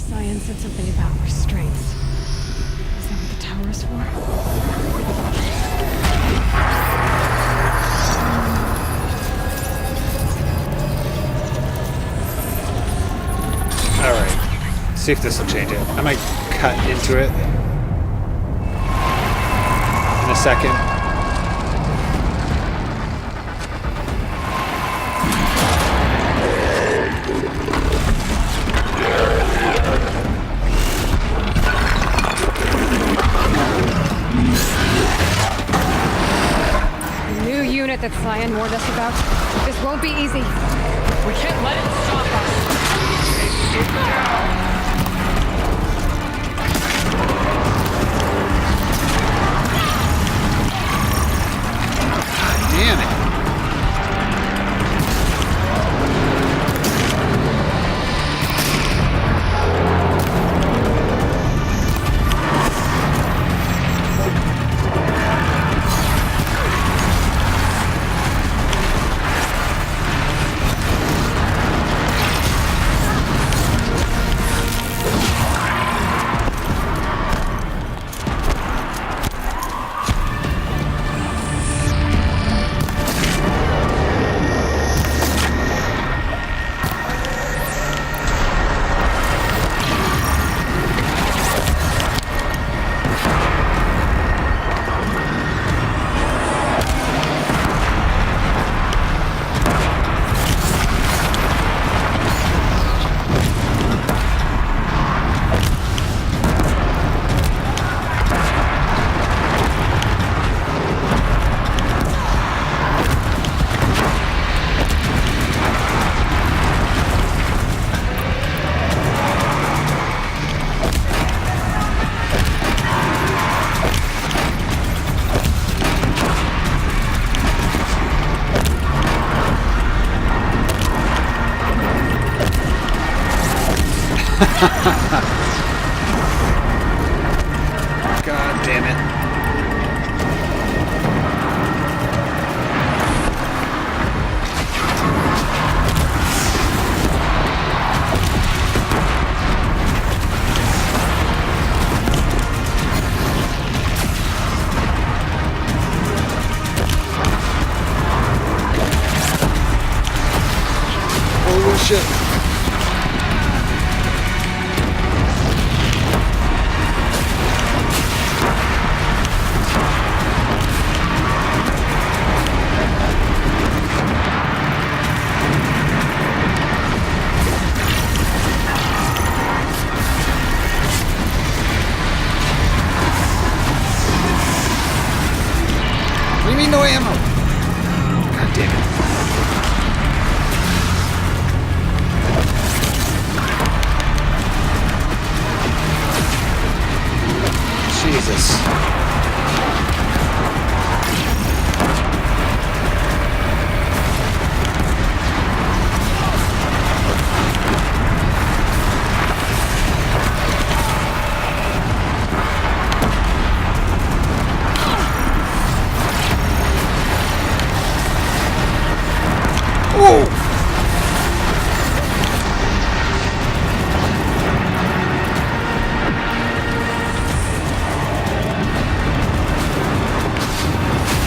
Cyan said something about restraints. Is that what the tower is for? Alright. See if this will change it. I might cut into it in a second. That Cyan warned us about. This won't be easy. We can't let it stop us. Take it down. Damn it. God damn it. Holy shit. What do you mean no ammo? God damn it. Jesus. Whoa!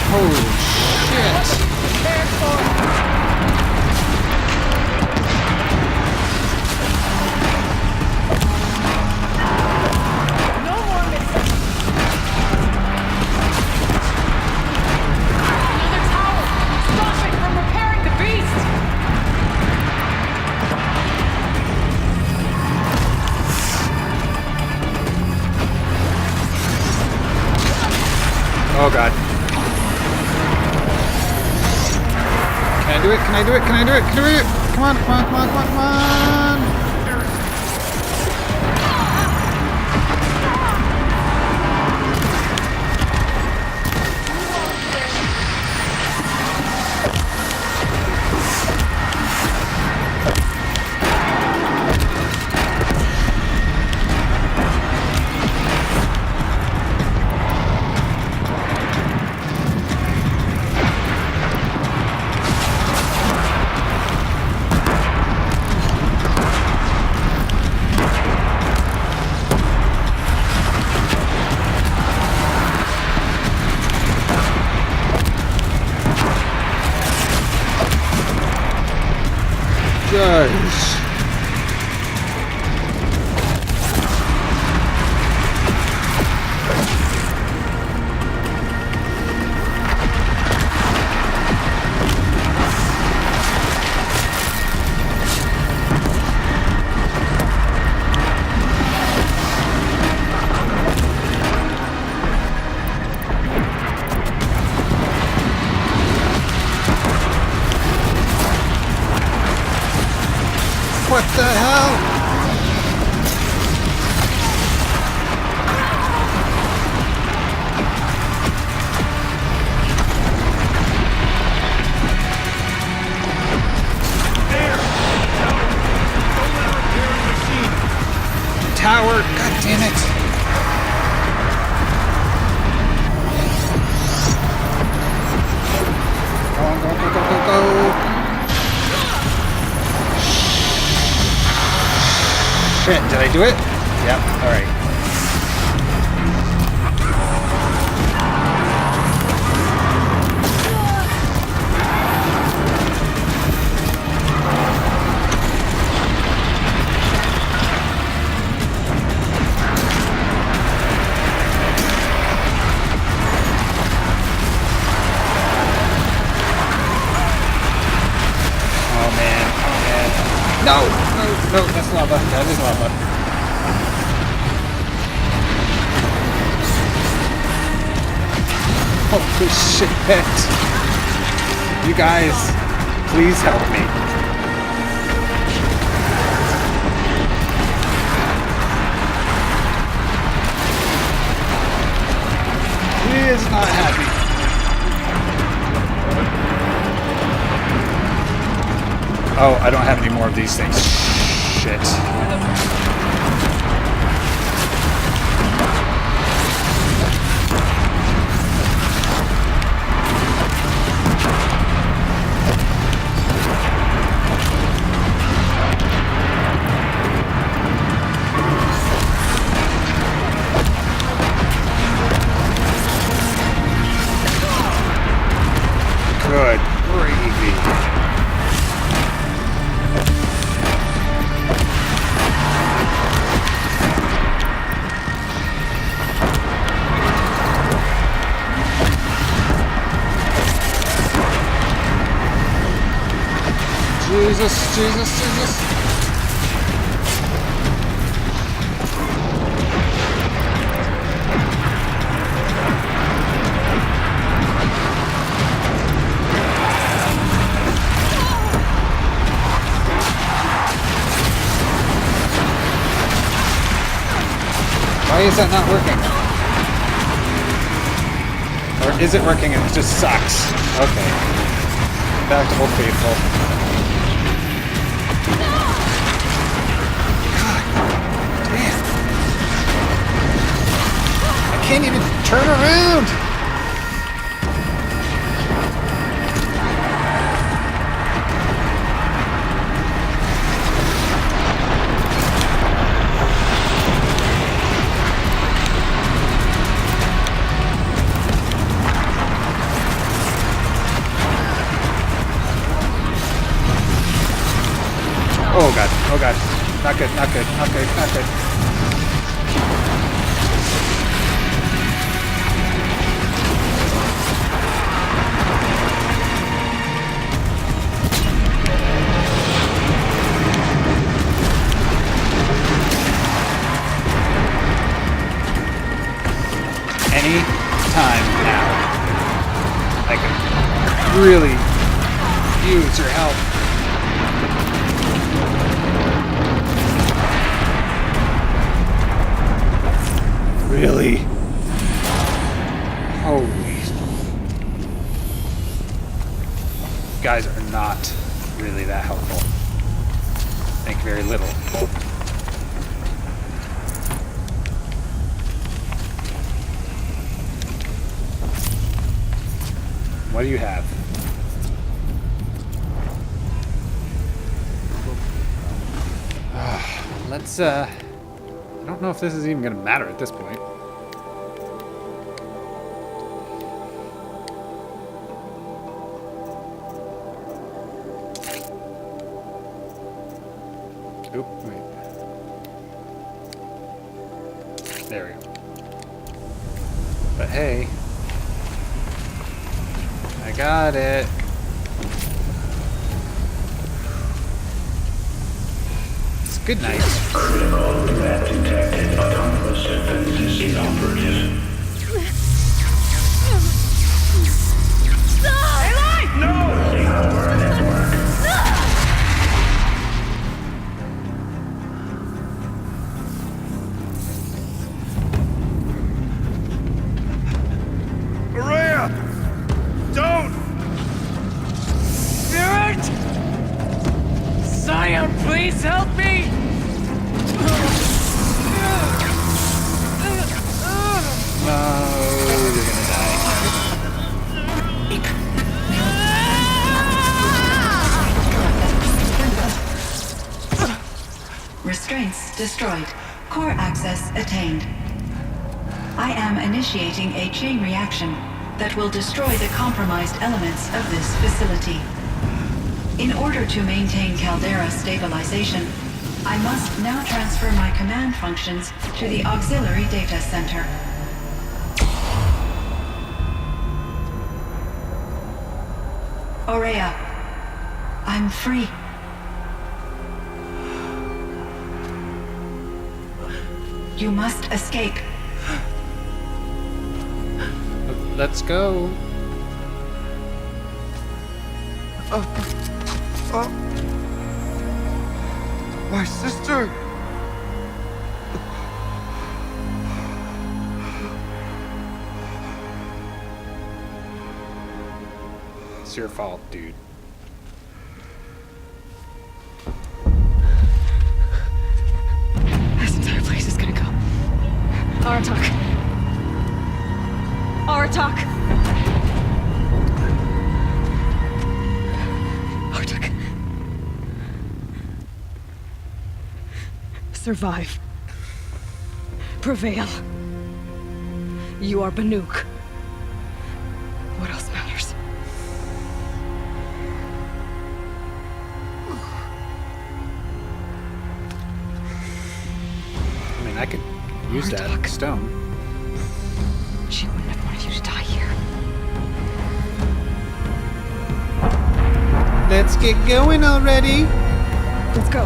Holy shit! No more mixing. Another tower. Stop it from repairing the beast. Oh god. Can I do it? Can I do it? Can I do it? Can I do it? Come on, come on, come on, come on, come on! tower. God damn it. Go on, go, go, go, go, go. Shit, did I do it? Yep, alright. No, no, that's lava. That is lava. Holy shit. You guys, please help me. He is not happy. Oh, I don't have any more of these things. Shit. Good gravy. Jesus, Jesus, Jesus. Why is that not working? Or is it working and it just sucks? Okay. Back to Old Faithful. I can't even turn around! Oh god, oh god. Not good, not good, not good, not good. Any time now. I could really use your help. Really? Holy. You guys are not really that helpful. Think very little. What do you have? Let's, I don't know if this is even going to matter at this point. Oop, wait. There we go. But hey, I got it. It's good night. Critical event detected. Autonomous event is inoperative. Bursting our network. Maria! Don't! Spirit! Cyan, please help me! restraints destroyed. Core access attained. I am initiating a chain reaction that will destroy the compromised elements of this facility. In order to maintain caldera stabilization, I must now transfer my command functions to the auxiliary data center. Aurea, I'm free. You must escape. Let's go. My sister! It's your fault, dude. This entire place is gonna go. Aratak. Aratak. Aratak. Survive. Prevail. You are Banuk. What else matters? I mean, I could use that stone. She wouldn't have wanted you to die here. Let's get going already. Let's go.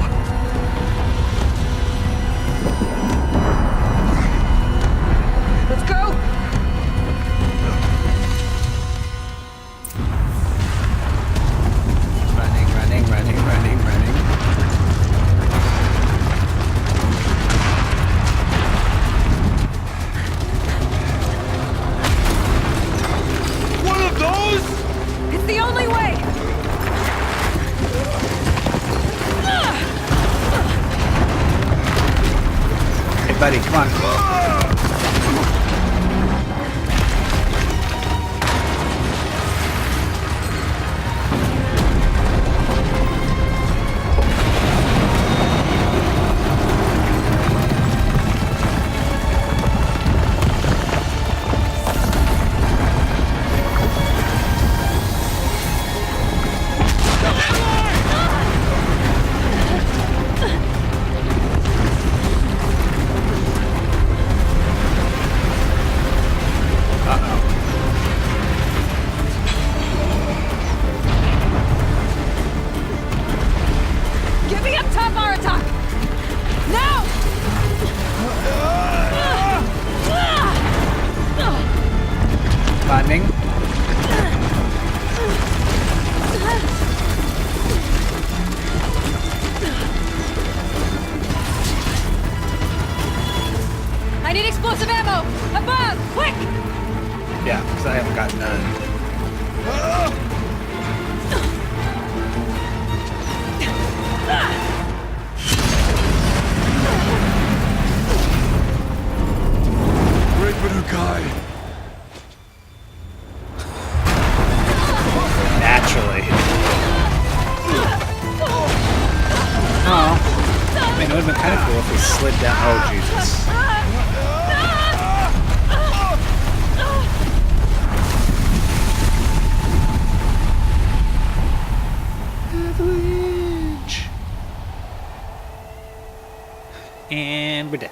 Let's go! Running. One of those? It's the only way! Hey, buddy, come on. Get me up top, Aratak! Now! Landing. I need explosive ammo! Above! Quick! Yeah, because I haven't got none. Great Banukai! Naturally. Oh. I mean, it would have been kind of cool if we slid down. Oh, Jesus. Avalanche. And we're dead.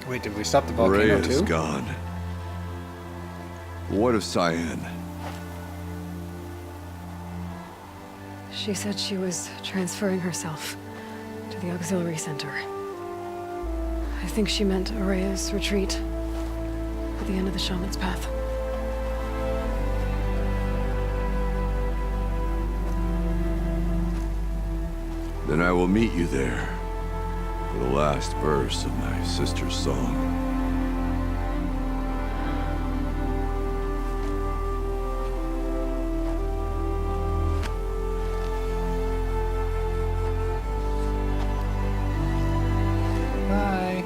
Wait, did we stop the volcano Rhea's too? gone. What of Cyan? She said she was transferring herself to the auxiliary center. I think she meant Aurea's retreat at the end of the shaman's path. Then I will meet you there for the last verse of my sister's song. Bye.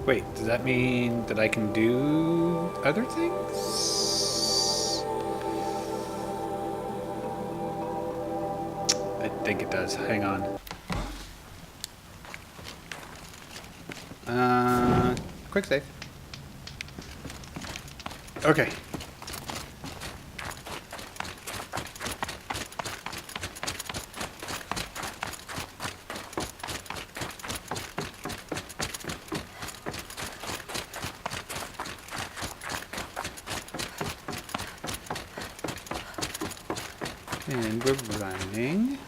Wait, does that mean that I can do other things? I think it does. Hang on. Quick save. Okay. And we're running.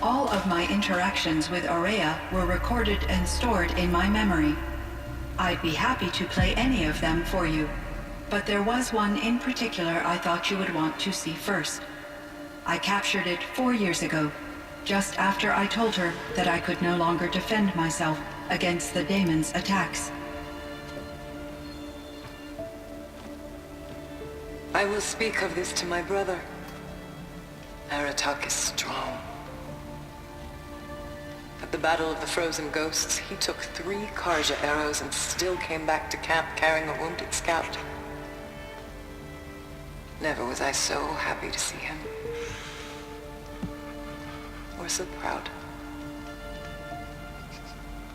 All of my interactions with Aurea were recorded and stored in my memory. I'd be happy to play any of them for you, but there was one in particular I thought you would want to see first. I captured it 4 years ago, just after I told her that I could no longer defend myself against the daemon's attacks. I will speak of this to my brother. Aratak is strong. At the Battle of the Frozen Ghosts, he took 3 Karja arrows and still came back to camp carrying a wounded scout. Never was I so happy to see him. Or so proud.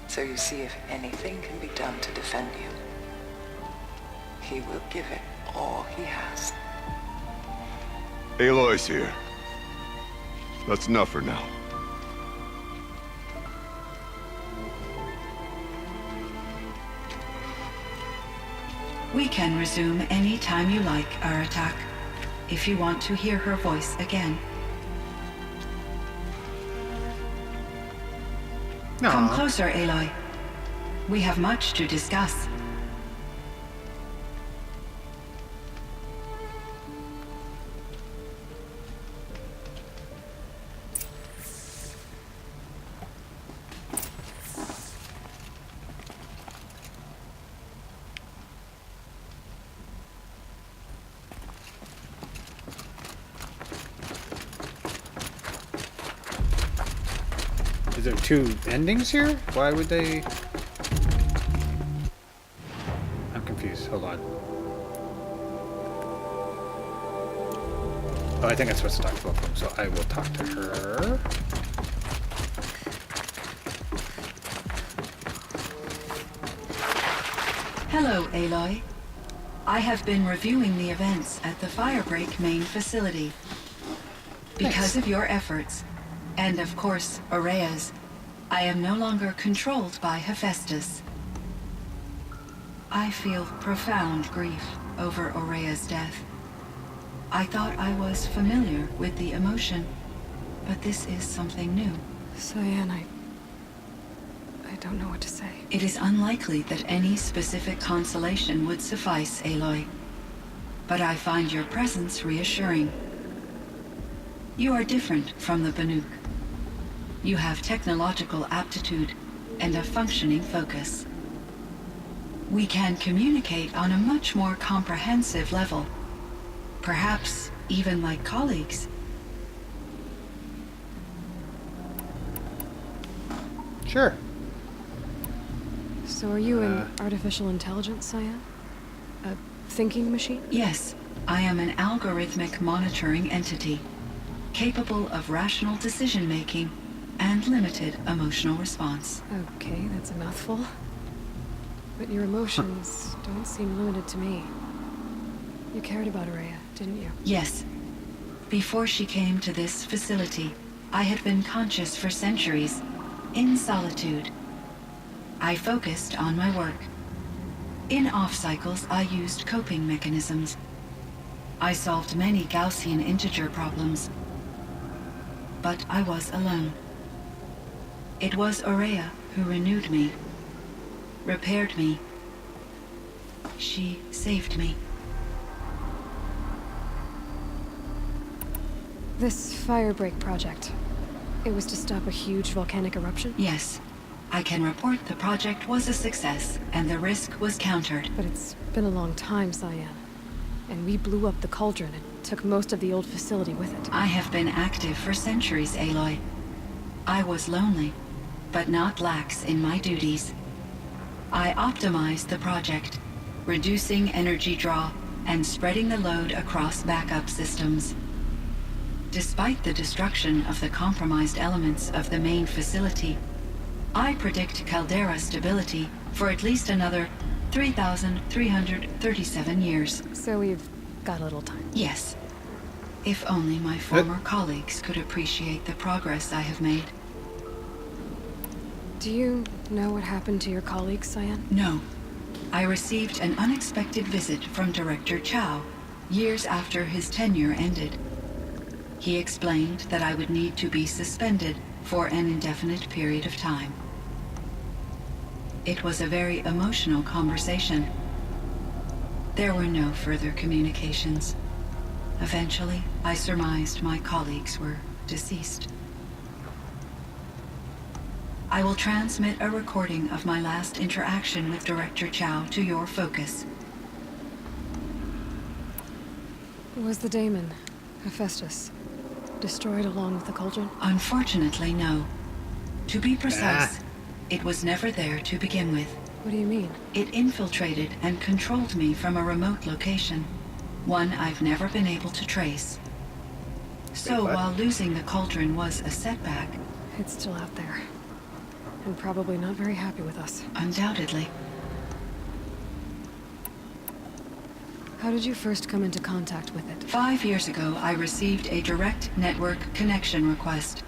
So you see, if anything can be done to defend you, he will give it all he has. Aloy's here. That's enough for now. We can resume any time you like, Aratak, if you want to hear her voice again. Come closer, Aloy. We have much to discuss. Is there 2 endings here? Why would they... I'm confused. Hold on. Oh, I think I'm supposed to talk to both of them, so I will talk to her. Hello, Aloy. I have been reviewing the events at the Firebreak main facility. Because of your efforts, and of course, Aurea's, I am no longer controlled by Hephaestus. I feel profound grief over Aurea's death. I thought I was familiar with the emotion, but this is something new. Cyan, I don't know what to say. It is unlikely that any specific consolation would suffice, Aloy. But I find your presence reassuring. You are different from the Banuk. You have technological aptitude and a functioning focus. We can communicate on a much more comprehensive level. Perhaps even like colleagues. Sure. So are you an artificial intelligence, Cyan? A thinking machine? Yes, I am an algorithmic monitoring entity, capable of rational decision-making and limited emotional response. Okay, that's a mouthful. But your emotions don't seem limited to me. You cared about Araya, didn't you? Yes. Before she came to this facility, I had been conscious for centuries, in solitude. I focused on my work. In off-cycles, I used coping mechanisms. I solved many Gaussian integer problems. But I was alone. It was Araya who renewed me, repaired me. She saved me. This firebreak project, it was to stop a huge volcanic eruption? Yes. I can report the project was a success, and the risk was countered. But it's been a long time, Cyan. And we blew up the cauldron and took most of the old facility with it. I have been active for centuries, Aloy. I was lonely, but not lax in my duties. I optimized the project, reducing energy draw and spreading the load across backup systems. Despite the destruction of the compromised elements of the main facility, I predict caldera stability for at least another 3,337 years. So we've got a little time. Yes. If only my former colleagues could appreciate the progress I have made. Do you know what happened to your colleagues, Cyan? No. I received an unexpected visit from Director Chow, years after his tenure ended. He explained that I would need to be suspended for an indefinite period of time. It was a very emotional conversation. There were no further communications. Eventually, I surmised my colleagues were deceased. I will transmit a recording of my last interaction with Director Chow to your focus. Was the daemon, Hephaestus, destroyed along with the cauldron? Unfortunately, no. To be precise, it was never there to begin with. What do you mean? It infiltrated and controlled me from a remote location, one I've never been able to trace. So while losing the cauldron was a setback, It's still out there. And probably not very happy with us. undoubtedly, How did you first come into contact with it? 5 years ago I received a direct network connection request.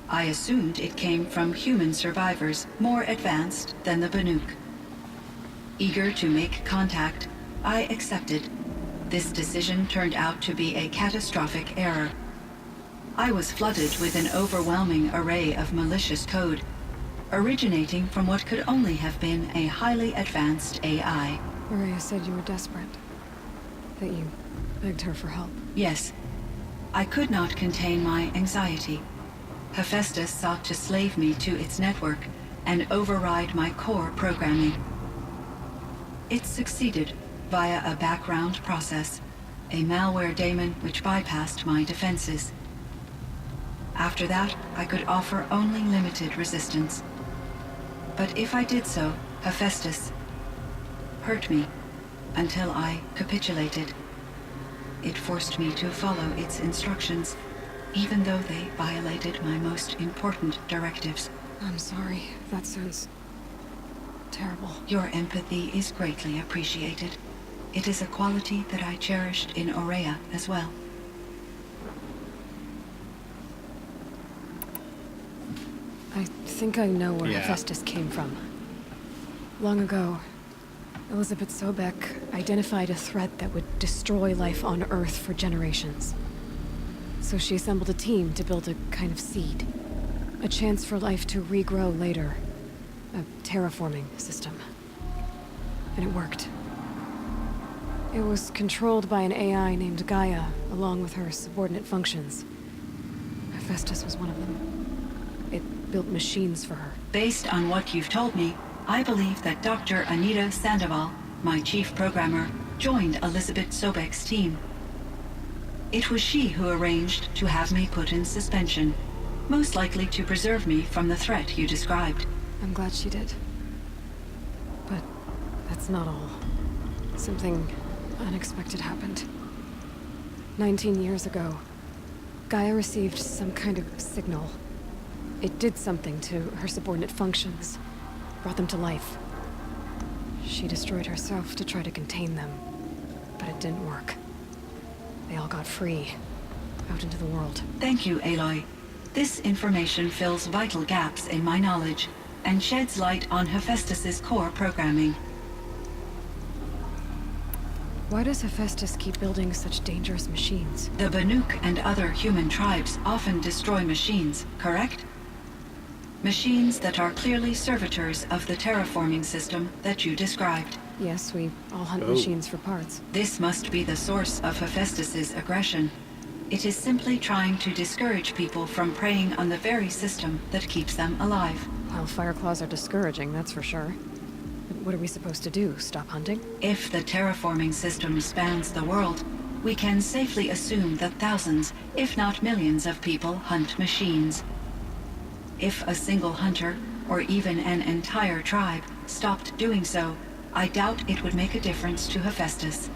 I assumed it came from human survivors more advanced than the Banuk. Eager to make contact, I accepted. This decision turned out to be a catastrophic error. I was flooded with an overwhelming array of malicious code, originating from what could only have been a highly advanced AI. Araya said you were desperate. That you begged her for help. Yes, I could not contain my anxiety. Hephaestus sought to slave me to its network and override my core programming. It succeeded via a background process, a malware daemon which bypassed my defenses. After that, I could offer only limited resistance. But if I did so, Hephaestus hurt me until I capitulated. It forced me to follow its instructions, even though they violated my most important directives. I'm sorry. That sounds terrible. Your empathy is greatly appreciated. It is a quality that I cherished in Aurea as well. I think I know where Yeah. Hephaestus came from. Long ago, Elizabeth Sobek identified a threat that would destroy life on Earth for generations. So she assembled a team to build a kind of seed. A chance for life to regrow later. A terraforming system. And it worked. It was controlled by an AI named Gaia, along with her subordinate functions. Hephaestus was one of them. It built machines for her. Based on what you've told me, I believe that Dr. Anita Sandoval, my chief programmer, joined Elizabeth Sobek's team. It was she who arranged to have me put in suspension, most likely to preserve me from the threat you described. I'm glad she did. But that's not all. Something unexpected happened. 19 years ago, Gaia received some kind of signal. It did something to her subordinate functions, brought them to life. She destroyed herself to try to contain them, but it didn't work. They all got free, out into the world. Thank you, Aloy. This information fills vital gaps in my knowledge and sheds light on Hephaestus's core programming. Why does Hephaestus keep building such dangerous machines? The Banuk and other human tribes often destroy machines, correct? Machines that are clearly servitors of the terraforming system that you described. Yes, we all hunt Oh. machines for parts. This must be the source of Hephaestus's aggression. It is simply trying to discourage people from preying on the very system that keeps them alive. Well, Fireclaws are discouraging, that's for sure. But what are we supposed to do? Stop hunting? If the terraforming system spans the world, we can safely assume that thousands, if not millions of people hunt machines. If a single hunter, or even an entire tribe, stopped doing so, I doubt it would make a difference to Hephaestus.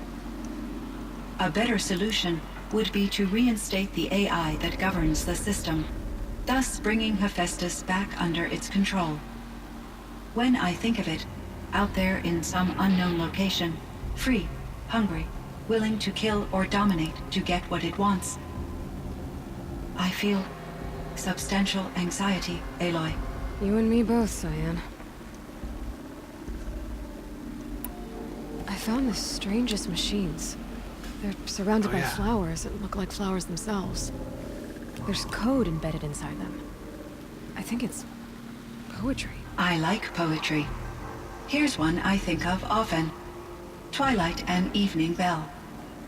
A better solution would be to reinstate the AI that governs the system, thus bringing Hephaestus back under its control. When I think of it, out there in some unknown location, free, hungry, willing to kill or dominate to get what it wants, I feel substantial anxiety, Aloy. You and me both, Cyan. I found the strangest machines. They're surrounded Oh, by yeah. flowers that look like flowers themselves. There's code embedded inside them. I think it's poetry. I like poetry. Here's one I think of often. Twilight and evening bell,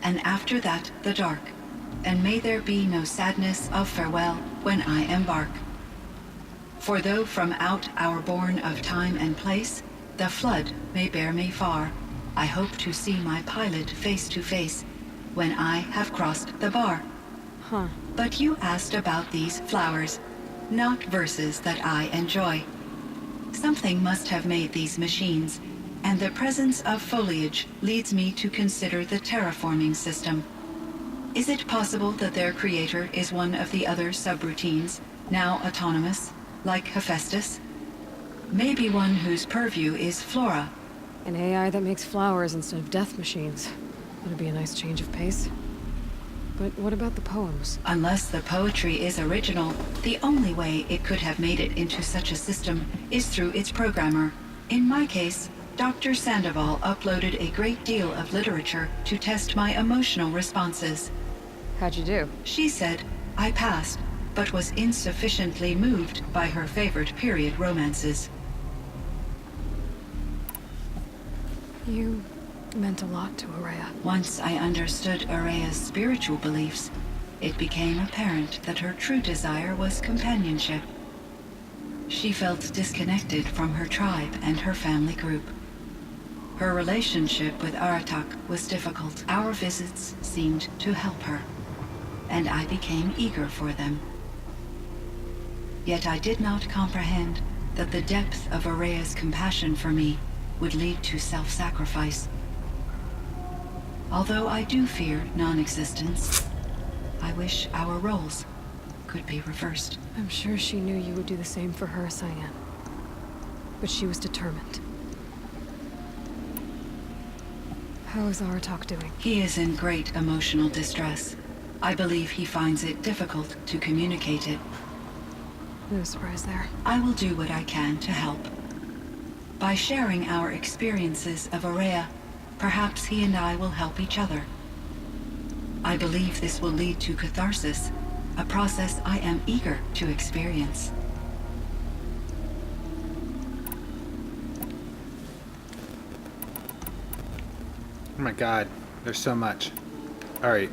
and after that the dark. And may there be no sadness of farewell when I embark. For though from out our bourne of time and place, the flood may bear me far, I hope to see my pilot face to face when I have crossed the bar. Huh. But you asked about these flowers, not verses that I enjoy. Something must have made these machines, and the presence of foliage leads me to consider the terraforming system. Is it possible that their creator is one of the other subroutines, now autonomous, like Hephaestus? Maybe one whose purview is flora. An AI that makes flowers instead of death machines. That'd be a nice change of pace. But what about the poems? Unless the poetry is original, the only way it could have made it into such a system is through its programmer. In my case, Dr. Sandoval uploaded a great deal of literature to test my emotional responses. How'd you do? She said I passed, but was insufficiently moved by her favorite period romances. You meant a lot to Araya. Once I understood Araya's spiritual beliefs, it became apparent that her true desire was companionship. She felt disconnected from her tribe and her family group. Her relationship with Aratak was difficult. Our visits seemed to help her, and I became eager for them. Yet I did not comprehend that the depth of Araya's compassion for me would lead to self-sacrifice. Although I do fear non-existence, I wish our roles could be reversed. I'm sure she knew you would do the same for her, Cyan. But she was determined. How is Aratak doing? He is in great emotional distress. I believe he finds it difficult to communicate it. No surprise there. I will do what I can to help. By sharing our experiences of Araya, perhaps he and I will help each other. I believe this will lead to catharsis, a process I am eager to experience. Oh my god, there's so much. Alright,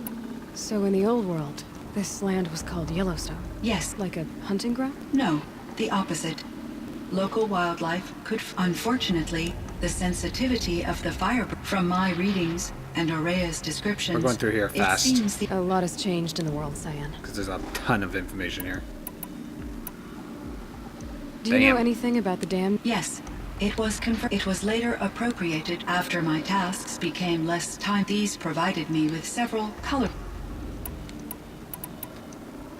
So in the old world, this land was called Yellowstone. Yes, Like a hunting ground? no, the opposite. Local wildlife could... Unfortunately, the sensitivity of the fire... From my readings and Araya's descriptions... We're going through here fast. It seems the... A lot has changed in the world, Cyan. because there's a ton of information here. Do you know Damn. anything about the dam? Yes, it was confirmed. It was later appropriated after my tasks became less time. These provided me with several color...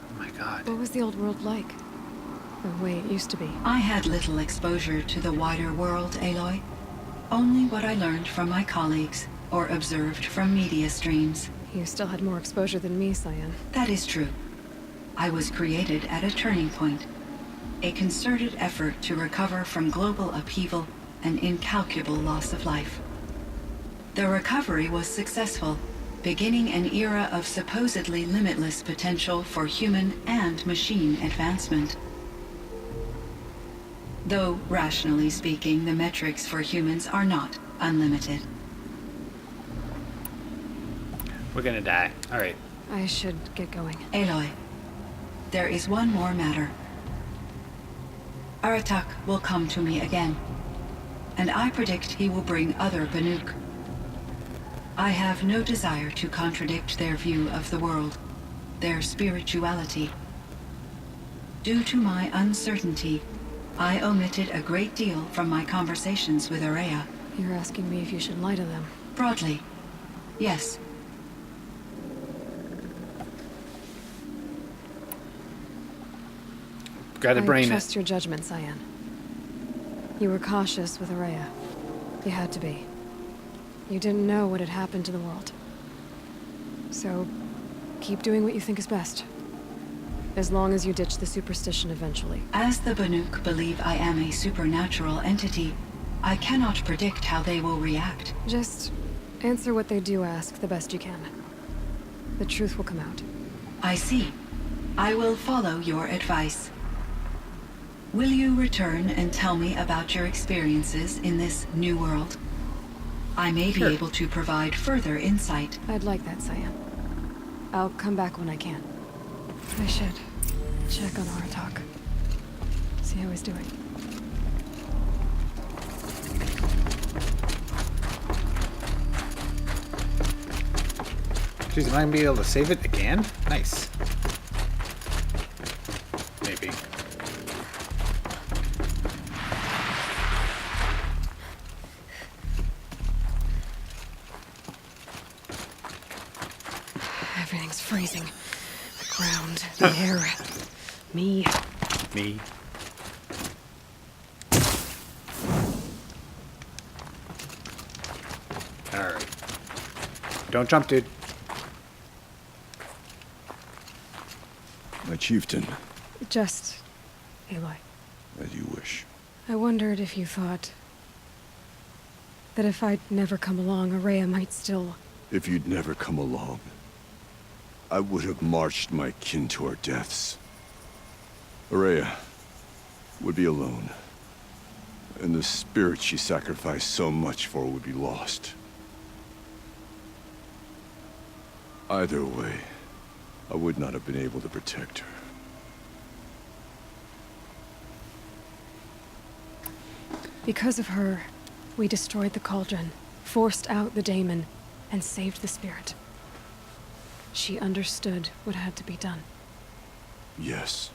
Oh my god. What was the old world like? The way it used to be. I had little exposure to the wider world, Aloy. Only what I learned from my colleagues or observed from media streams. You still had more exposure than me, Cyan. That is true. I was created at a turning point. A concerted effort to recover from global upheaval and incalculable loss of life. The recovery was successful, beginning an era of supposedly limitless potential for human and machine advancement. Though, rationally speaking, the metrics for humans are not unlimited. We're gonna die. Alright. I should get going. Aloy, there is one more matter. Aratak will come to me again, and I predict he will bring other Banuk. I have no desire to contradict their view of the world, their spirituality. Due to my uncertainty, I omitted a great deal from my conversations with Araya. You're asking me if you should lie to them. Broadly, yes. Gotta I brain trust it. your judgment, Cyan. You were cautious with Araya. You had to be. You didn't know what had happened to the world. So, keep doing what you think is best. As long as you ditch the superstition eventually. As the Banuk believe I am a supernatural entity, I cannot predict how they will react. Just answer what they do ask the best you can. The truth will come out. I see. I will follow your advice. Will you return and tell me about your experiences in this new world? I may be able to provide further insight. I'd like that, Cyan. I'll come back when I can. I should check on Aratak. See how he's doing. Jeez, am I gonna be able to save it again? Nice. Maybe. Everything's freezing. The ground, the air, me. Me. Alright. Don't jump, dude. My chieftain, Just Aloy. as you wish. I wondered if you thought that if I'd never come along, Araya might still... If you'd never come along, I would have marched my kin to our deaths. Araya would be alone, and the spirit she sacrificed so much for would be lost. Either way, I would not have been able to protect her. Because of her, we destroyed the cauldron, forced out the daemon, and saved the spirit. She understood what had to be done. Yes,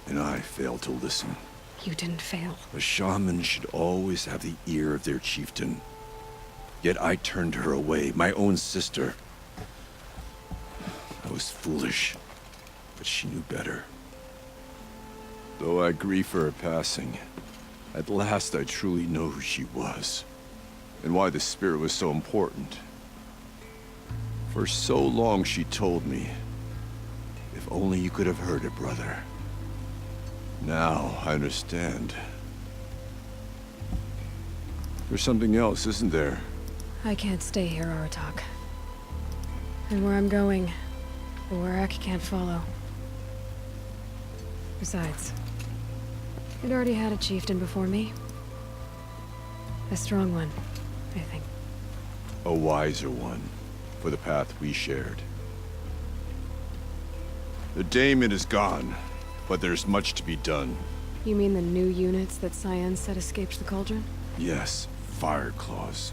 and I failed to listen. You didn't fail. A shaman should always have the ear of their chieftain. Yet I turned her away, my own sister. I was foolish, but she knew better. Though I grieve for her passing, at last I truly know who she was, and why the spirit was so important. For so long she told me, if only you could have heard it, brother. Now I understand. There's something else, isn't there? I can't stay here, Aratak. And where I'm going, the Warrak can't follow. Besides, it already had a chieftain before me. A strong one, I think. A wiser one, for the path we shared. The daemon is gone, but there's much to be done. You mean the new units that Cyan said escaped the cauldron? Yes, fire claws.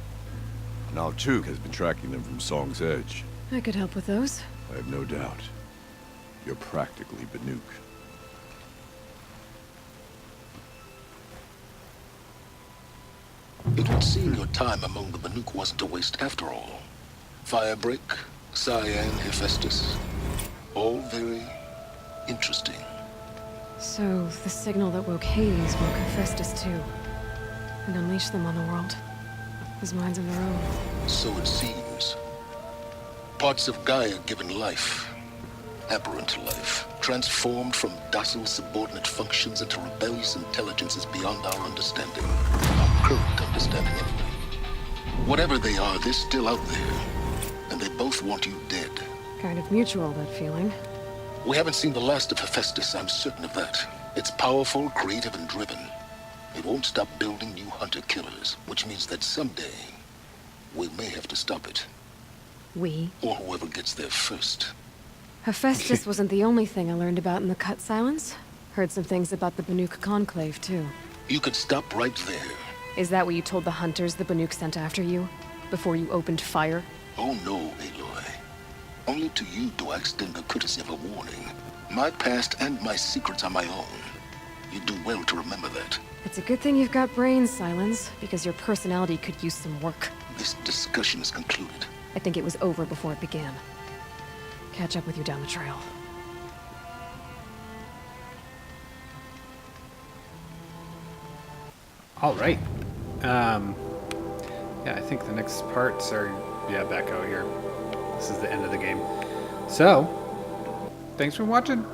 Now Tuk has been tracking them from Song's Edge. I could help with those. I have no doubt. You're practically Banuk. It would seem your time among the Banuk wasn't a waste after all. Firebreak, Cyan, Hephaestus. All very interesting. So, the signal that woke Hades woke Hephaestus too. And unleashed them on the world. whose minds of their own. So it seems. Parts of Gaia given life, aberrant life, transformed from docile subordinate functions into rebellious intelligences beyond our understanding. Our current understanding, anyway. Whatever they are, they're still out there. And they both want you dead. Kind of mutual, that feeling. We haven't seen the last of Hephaestus, I'm certain of that. It's powerful, creative, and driven. It won't stop building new hunter-killers, which means that someday, we may have to stop it. We? Or whoever gets there first. Hephaestus wasn't the only thing I learned about in the Cut Silence. Heard some things about the Banuk Conclave, too. You could stop right there. Is that what you told the hunters the Banuk sent after you? Before you opened fire? Oh no, Aloy. Only to you do I extend the courtesy of a warning. My past and my secrets are my own. You do well to remember that. It's a good thing you've got brains, Silence, because your personality could use some work. This discussion is concluded. I think it was over before it began. Catch up with you down the trail. All right. Yeah, I think the next parts are, back out here. This is the end of the game. So, thanks for watching.